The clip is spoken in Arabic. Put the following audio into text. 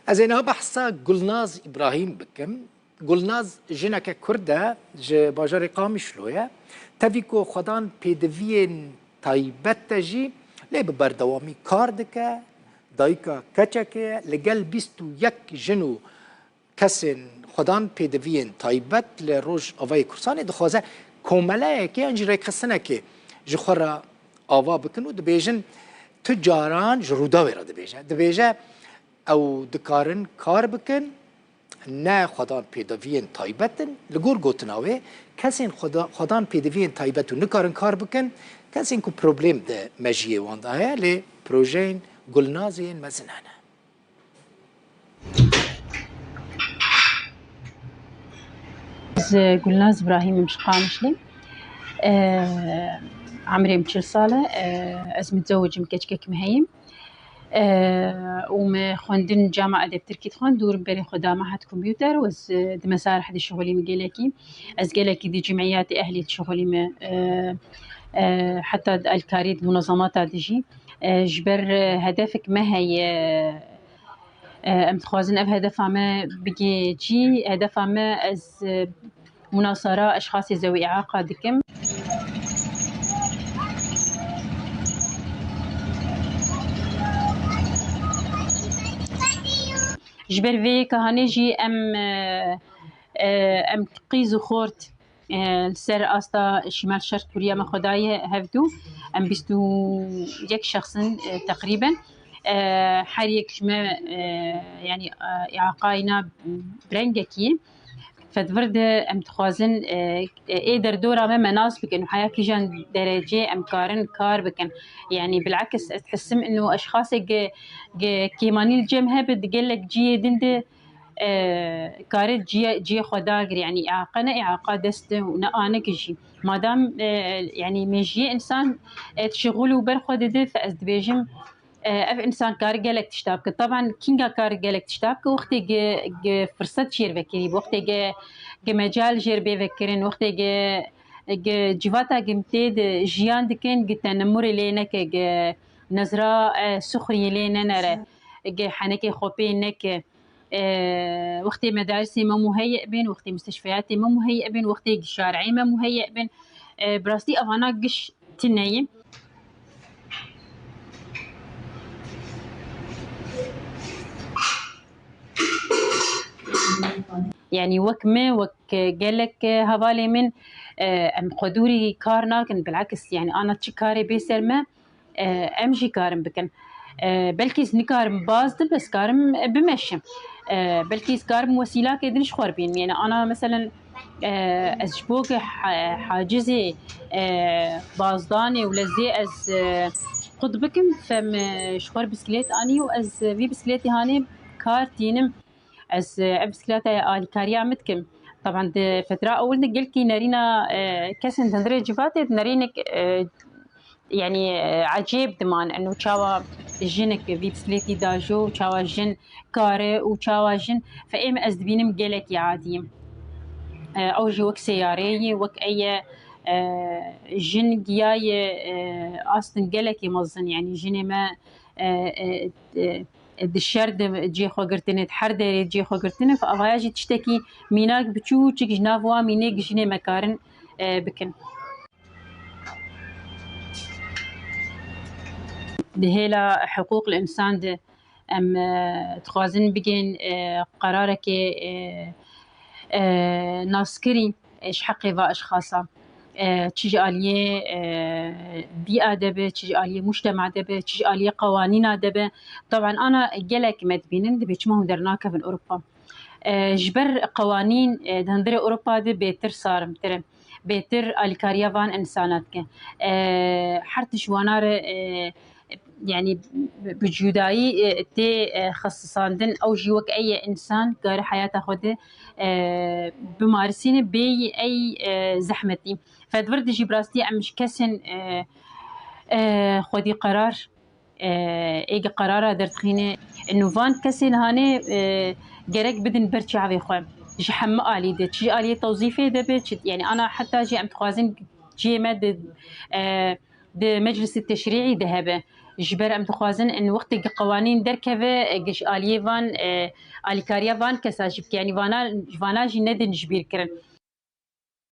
از اینا بحثا گلناز ابراهیم بکم. گلناز جنک کرده ج باجار قامشلویه تفیکو خدان پیدوین تایبت جی لی بردوامی کار دکه دایکا کچکه لگل 21 جنو کسین خدان پیدوین تایبت لروج آوای کرسانی دخوازه کومله که انجی خسنه که جخورا آوا بکن و دبیجن تجاران جرودا ویرا دبیجه او دکارن کار بکن نه خدان پیدوین تایبتن لگور گوتناوه کسین خدان پیدوین تایبت و نکارن کار بکن کسین کو پروبلم ده مجیه وانده های لی پروژین گلنازین مزنانه از گلناز ابراهیم مش قامشلي عمري 40 سالة از متزوج مكشكك مهيم وما خوندن جامعة أدب تركي تخون دور بري خدا معهد كمبيوتر وز دمسار حد شغلي مجالكي از جالكي دي جمعيات أهلي شغلي ما حتى الكاريد منظمات ديجي جبر هدفك ما هي ام تخوازن اف هدف ما بيجي جي هدف ما از مناصرة اشخاص ذوي اعاقة دكم جبر في كهاني جي ام قيزو خورت السر استا شمال شرق كوريا ما خداي هفدو ام بيستو يك شخص تقريبا حريك ما يعني إعاقاينا برنجكي فدفرد ام تخوازن ايدر دورا ما مناس بكن وحياة كيجان درجة ام كارن كار بكن يعني بالعكس تحسم انه اشخاص كيماني الجمهة بتقلك جي دند كارت جي خداقر يعني إعاقنا إعاقة دست ونقانا كجي ما دام يعني مجي انسان تشغله برخود ده فأز بيجم اف انسان کار گلک تشتابك طبعا كينغا کار گلک تشتابك وقتی فرصت شير فكري وقتی مجال جير بفكرين وقتی جواتا جمتيد جيان دكين تنمر لينك نظرة سخري لينا نرى حنكي خوبينك وقتی مدارسي ما مهيئ بين وقتی مستشفياتي ما مهيئ بين وقتی شارعي ما مهيئ بين براستي افانا قش تنيم يعني وك قالك هذالي من ام قدوري كارنا كن بالعكس يعني انا تشكاري بيسر ما امشي كارم بكن بلكي نكارم باز بس كارم بمشم بلكي كارم وسيله كيدنش خربين يعني انا مثلا اشبوك حاجزي بازداني ولزي از قد بكم فم شخور بسكليت اني واز في بسكليتي هاني كارتينم از بسكليتة الكاريا متكم طبعا فترة أول نقلكي نارينا كسن تندري جفاتي نارينك يعني عجيب دمان إنه شاوا جنك في بسكليتي داجو شاوا جن كاري وشاوا جن فإيم أزدبينم قلك عادي أو جو وك سياري وك أي جن جياي أصلا قلك يمزن يعني جن ما الشرد جي خو قرتنت حردة جي خو قرتنت فأغاياجي تشتكي ميناك بتشو تشك جنافوا ميناك جني مكارن بكن دهيلا حقوق الإنسان ده أم تخوازن بجين قرارك ناسكري إيش حقي فا أشخاصا تشجي آلية بيئة دبه تشجي آلية مجتمع دبه تشجي آلية قوانين دبه طبعا أنا جلك مدبينن دبي ما درناك في أوروبا جبر قوانين دهندري أوروبا دي بيتر صار متر بيتر الكاريافان إنساناتك حرت شوانار يعني بجوداي تي خصصاندن او جيوك اي انسان قال حياته خده بمارسين بي اي زحمتي فدورد جي براستي امش كسن خدي قرار ايجا قراره درتخينه انه فان كسن هاني جرك بدن برشي عفي خوام جي حما الي ده جي الي توظيفي ده يعني انا حتى جي ام تخوازن جي مد ده مجلس التشريعي ذهبه جبر ام دخوازن ان وقت قوانين دركبه جش اليفان اليكاريا فان كساجب يعني فانا جي ندن جبير كرن